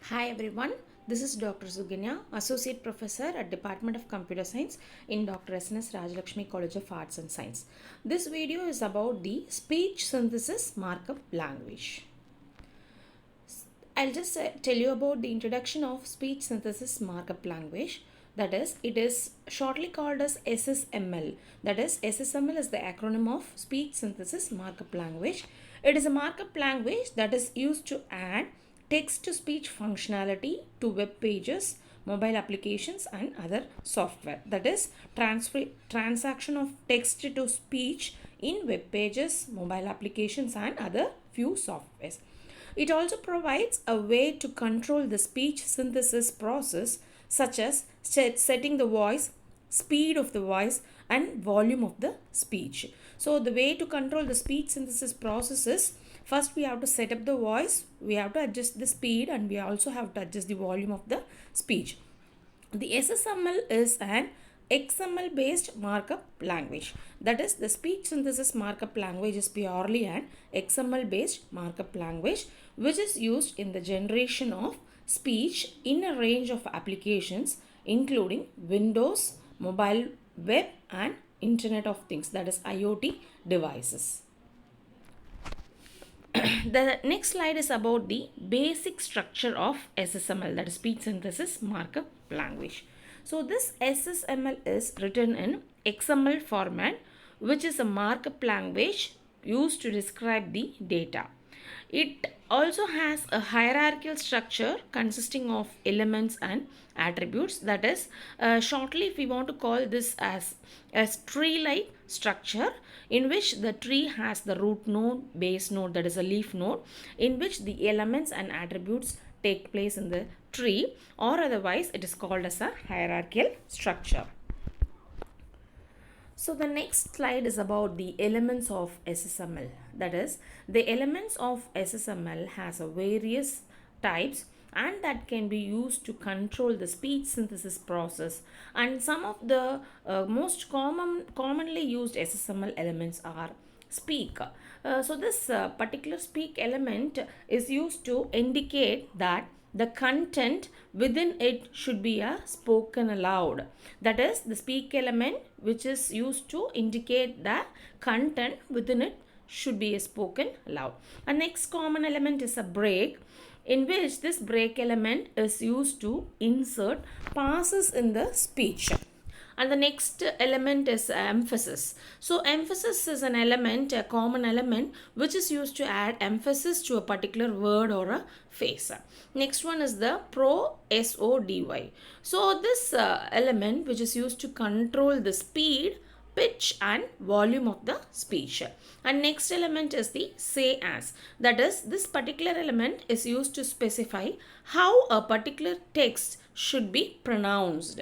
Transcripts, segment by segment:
Hi everyone, this is Dr. Suganya, Associate Professor at Department of Computer Science in Dr. S.N.S. Rajalakshmi College of Arts and Science. This video is about the Speech Synthesis Markup Language. I'll just tell you about the introduction of Speech Synthesis Markup Language. That is, it is shortly called as SSML. That is, SSML is the acronym of Speech Synthesis Markup Language. It is a markup language that is used to add text-to-speech functionality to web pages, mobile applications and other software. That is, transaction of text to speech in web pages, mobile applications and other few softwares. It also provides a way to control the speech synthesis process, such as setting the voice, speed of the voice and volume of the speech. So the way to control the speech synthesis process is, first we have to set up the voice, we have to adjust the speed and we also have to adjust the volume of the speech. The SSML is an XML-based markup language. That is, the speech synthesis markup language is purely an XML-based markup language which is used in the generation of speech in a range of applications including Windows, mobile web and Internet of Things, that is IoT devices. The next slide is about the basic structure of SSML, that is speech synthesis markup language. So this SSML is written in XML format, which is a markup language used to describe the data. It also has a hierarchical structure consisting of elements and attributes. That is, shortly if we want to call this as a tree-like structure, in which the tree has the root node, base node, that is a leaf node, in which the elements and attributes take place in the tree, or otherwise it is called as a hierarchical structure. So the next slide is about the elements of SSML. That is, the elements of SSML has a various types and that can be used to control the speech synthesis process, and some of the most commonly used SSML elements are speak. So this particular speak element is used to indicate that the content within it should be a spoken aloud. That is, the speak element which is used to indicate the content within it should be a spoken aloud. A next common element is a break, in which this break element is used to insert pauses in the speech. And the next element is emphasis. So emphasis is an element, a common element, which is used to add emphasis to a particular word or a phrase. Next one is the prosody. So this element which is used to control the speed, pitch and volume of the speech. And next element is the say as. That is, this particular element is used to specify how a particular text should be pronounced.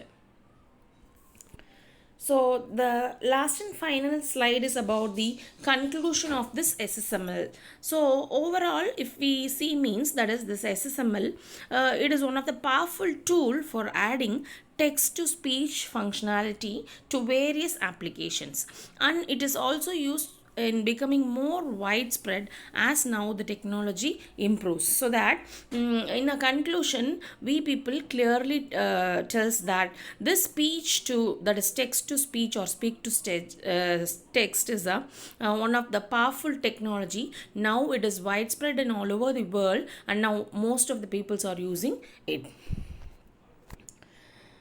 So the last and final slide is about the conclusion of this SSML. So overall, if we see means, that is this SSML, it is one of the powerful tool for adding text to speech functionality to various applications, and it is also used in becoming more widespread as now the technology improves. So that in a conclusion, we people clearly tells that this speech to, that is text to speech or speak to text is a one of the powerful technology. Now it is widespread in all over the world and now most of the peoples are using it.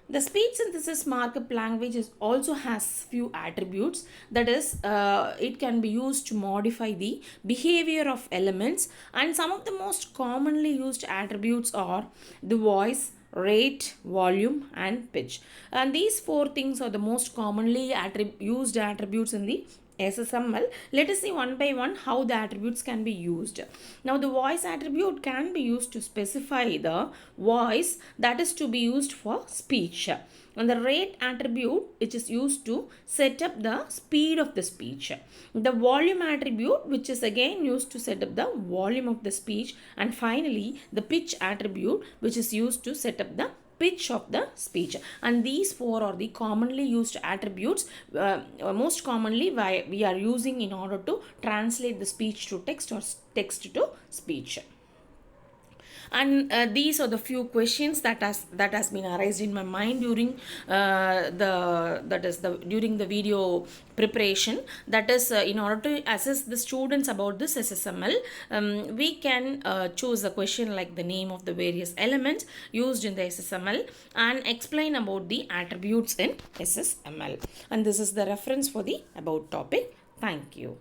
The speech synthesis markup language also has few attributes. That is, it can be used to modify the behavior of elements, and some of the most commonly used attributes are the voice, rate, volume and pitch. And these four things are the most commonly used attributes in the SSML. Let us see one by one how the attributes can be used. Now the voice attribute can be used to specify the voice that is to be used for speech. And the rate attribute, which is used to set up the speed of the speech. The volume attribute, which is again used to set up the volume of the speech. And finally the pitch attribute, which is used to set up the pitch of the speech. And these four are the commonly used attributes, most commonly we are using in order to translate the speech to text or text to speech. And these are the few questions that has been arised in my mind during during the video preparation. That is, in order to assess the students about this SSML, we can choose a question like the name of the various elements used in the SSML and explain about the attributes in SSML. And this is the reference for the about topic. Thank you.